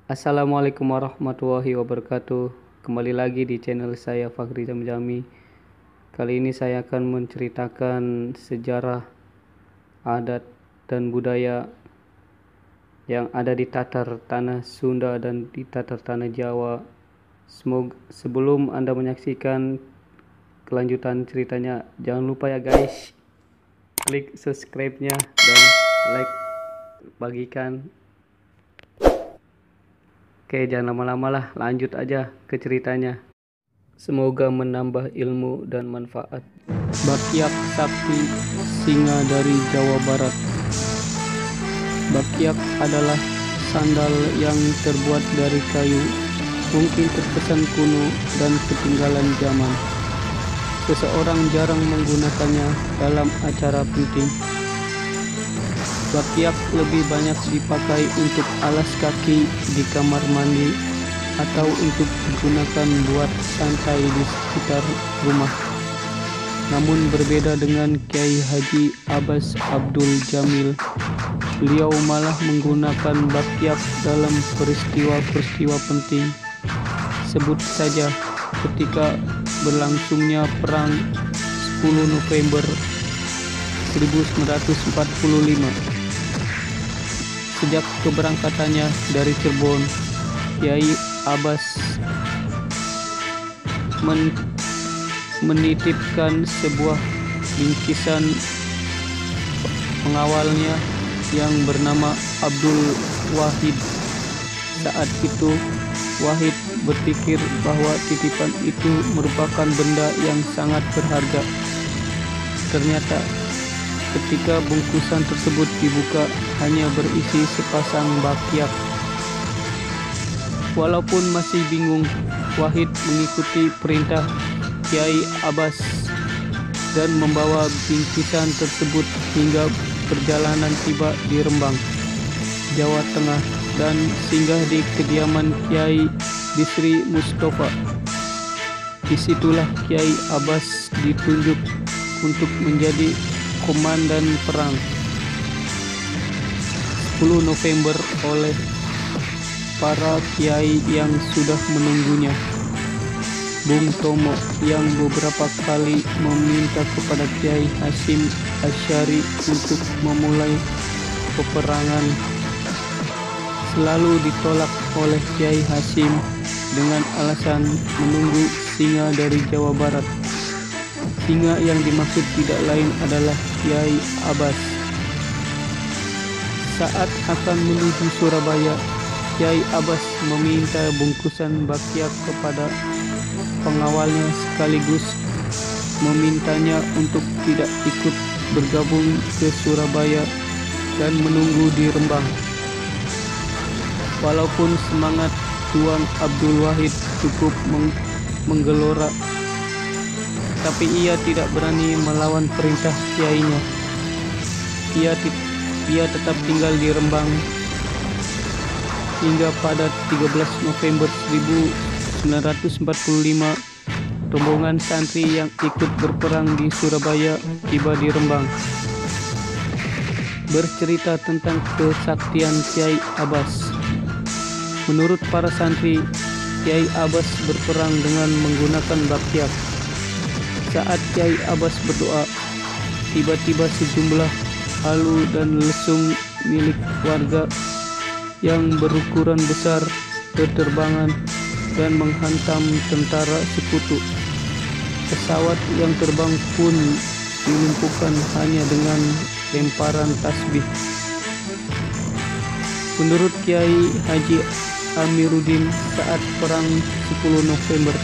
Assalamualaikum warahmatullahi wabarakatuh. Kembali lagi di channel saya Fakhri Jamjami. Kali ini saya akan menceritakan sejarah, adat, dan budaya yang ada di tatar tanah Sunda dan di tatar tanah Jawa. Sebelum Anda menyaksikan kelanjutan ceritanya, jangan lupa ya guys, klik subscribe-nya dan like, bagikan. Oke, jangan lama-lama lah, lanjut aja ke ceritanya. Semoga menambah ilmu dan manfaat. Bakyak Sakti, singa dari Jawa Barat. Bakyak adalah sandal yang terbuat dari kayu, mungkin terkesan kuno dan ketinggalan zaman. Seseorang jarang menggunakannya dalam acara penting. Bakyak lebih banyak dipakai untuk alas kaki di kamar mandi atau untuk digunakan buat santai di sekitar rumah. Namun berbeda dengan Kiai Haji Abbas Abdul Jamil, beliau malah menggunakan bakyak dalam peristiwa-peristiwa penting. Sebut saja ketika berlangsungnya Perang 10 November 1945. Sejak keberangkatannya dari Cirebon, Kiai Abbas menitipkan sebuah bingkisan pengawalnya yang bernama Abdul Wahid. Saat itu Wahid berpikir bahwa titipan itu merupakan benda yang sangat berharga. Ternyata ketika bungkusan tersebut dibuka, hanya berisi sepasang bakyak. Walaupun masih bingung, Wahid mengikuti perintah Kiai Abbas dan membawa bingkisan tersebut hingga perjalanan tiba di Rembang, Jawa Tengah, dan singgah di kediaman Kiai Bisri Mustafa. Disitulah Kiai Abbas ditunjuk untuk menjadi komandan perang 10 November oleh para kiai yang sudah menunggunya. Bung Tomo yang beberapa kali meminta kepada Kiai Hasyim Asy'ari untuk memulai peperangan selalu ditolak oleh Kiai Hasyim dengan alasan menunggu singa dari Jawa Barat. Singa yang dimaksud tidak lain adalah Kiai Abbas. Saat akan menuju Surabaya, Kiai Abbas meminta bungkusan bakyak kepada pengawalnya sekaligus memintanya untuk tidak ikut bergabung ke Surabaya dan menunggu di Rembang. Walaupun semangat Tuan Abdul Wahid cukup menggelora, tapi ia tidak berani melawan perintah kiainya. Ia tetap tinggal di Rembang hingga pada 13 November 1945 rombongan santri yang ikut berperang di Surabaya tiba di Rembang. Bercerita tentang kesaktian Kiai Abbas. Menurut para santri, Kiai Abbas berperang dengan menggunakan bakyak. Saat Kiai Abbas berdoa, tiba-tiba sejumlah halu dan lesung milik warga yang berukuran besar berterbangan dan menghantam tentara sekutu. Pesawat yang terbang pun dilumpuhkan hanya dengan lemparan tasbih. Menurut Kiai Haji Amiruddin, saat Perang 10 November,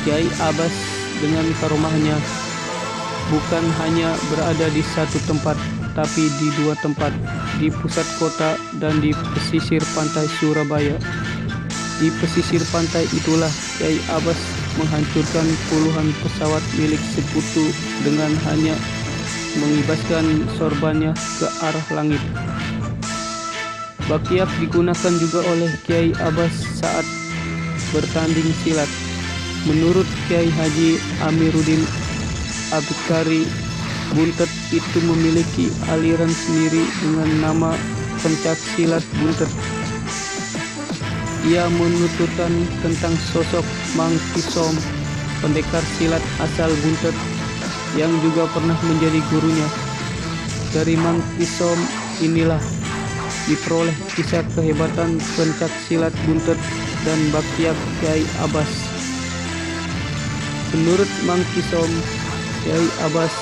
Kiai Abbas dengan karomahnya bukan hanya berada di satu tempat, tapi di dua tempat, di pusat kota dan di pesisir pantai Surabaya. Di pesisir pantai itulah Kiai Abbas menghancurkan puluhan pesawat milik sekutu dengan hanya mengibaskan sorbannya ke arah langit. Bakyak digunakan juga oleh Kiai Abbas saat bertanding silat. Menurut Kiai Haji Amiruddin Abikari, buntet itu memiliki aliran sendiri dengan nama pencak silat buntet. Ia menuturkan tentang sosok Mang Kisom, pendekar silat asal Buntet yang juga pernah menjadi gurunya. Dari Mang Kisom inilah diperoleh kisah kehebatan pencak silat Buntet dan Baktiak Kyai Abbas. Menurut Mang Kisom, Kyai Abbas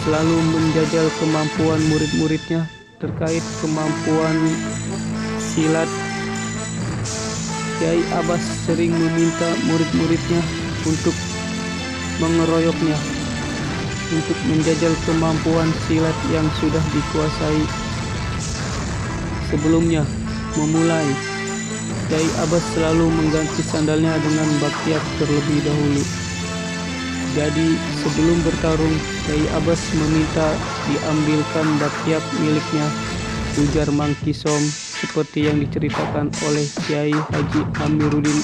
selalu menjajal kemampuan murid-muridnya terkait kemampuan silat. Kyai Abbas sering meminta murid-muridnya untuk mengeroyoknya untuk menjajal kemampuan silat yang sudah dikuasai. Sebelumnya memulai, Kyai Abbas selalu mengganti sandalnya dengan Baktiak terlebih dahulu. Jadi sebelum bertarung, Kyai Abbas meminta diambilkan Baktiak miliknya, ujar Mang Kisom, seperti yang diceritakan oleh Kyai Haji Amiruddin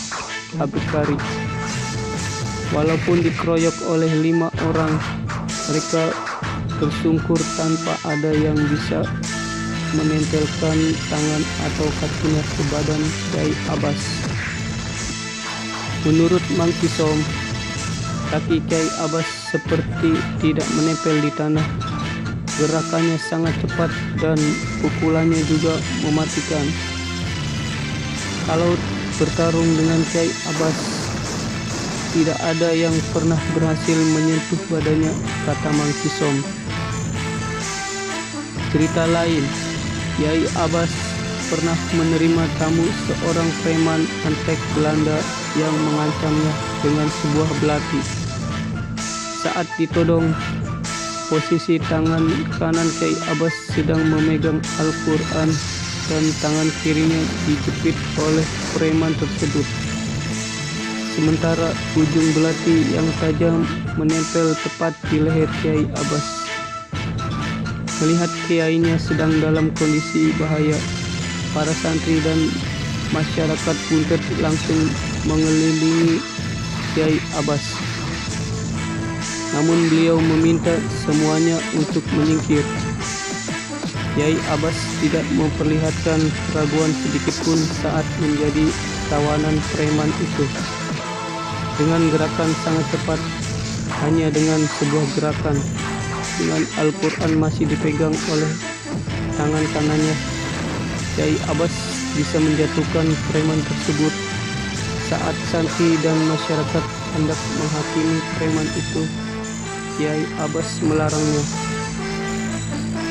Abdulkari. Walaupun dikeroyok oleh 5 orang, mereka tersungkur tanpa ada yang bisa menempelkan tangan atau kakinya ke badan Kyai Abbas. Menurut Mang Kisom, kaki Kyai Abbas seperti tidak menempel di tanah. Gerakannya sangat cepat dan pukulannya juga mematikan. Kalau bertarung dengan Kyai Abbas, tidak ada yang pernah berhasil menyentuh badannya, kata Mang Kisom. Cerita lain, Kyai Abbas pernah menerima tamu seorang preman antek Belanda yang mengancamnya dengan sebuah belati. Saat ditodong, posisi tangan kanan Kyai Abbas sedang memegang Al-Quran dan tangan kirinya dijepit oleh preman tersebut. Sementara ujung belati yang tajam menempel tepat di leher Kyai Abbas. Melihat kiainya sedang dalam kondisi bahaya, para santri dan masyarakat Buntet langsung mengelilingi Kyai Abbas. Namun beliau meminta semuanya untuk menyingkir. Kyai Abbas tidak memperlihatkan keraguan sedikitpun saat menjadi tawanan preman itu. Dengan gerakan sangat cepat, hanya dengan sebuah gerakan, dengan Al-Quran masih dipegang oleh tangan kanannya, Kyai Abbas bisa menjatuhkan preman tersebut. Saat santri dan masyarakat hendak menghakimi preman itu, Kyai Abbas melarangnya.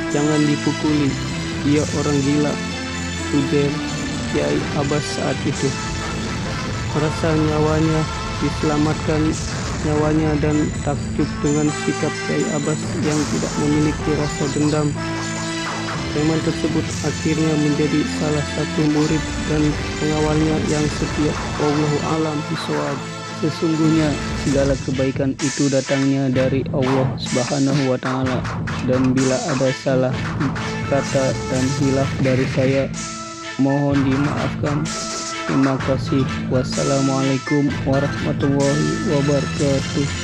Jangan dipukuli, dia orang gila, ujar Kyai Abbas saat itu. Merasa nyawanya diselamatkan nyawanya dan takjub dengan sikap Kyai Abbas yang tidak memiliki rasa dendam, preman tersebut akhirnya menjadi salah satu murid dan pengawalnya yang setia. Wallahu a'lam bishawab. Sesungguhnya segala kebaikan itu datangnya dari Allah Subhanahu wa Ta'ala, dan bila ada salah kata dan hilaf dari saya, mohon dimaafkan. Terima kasih. Wassalamualaikum warahmatullahi wabarakatuh.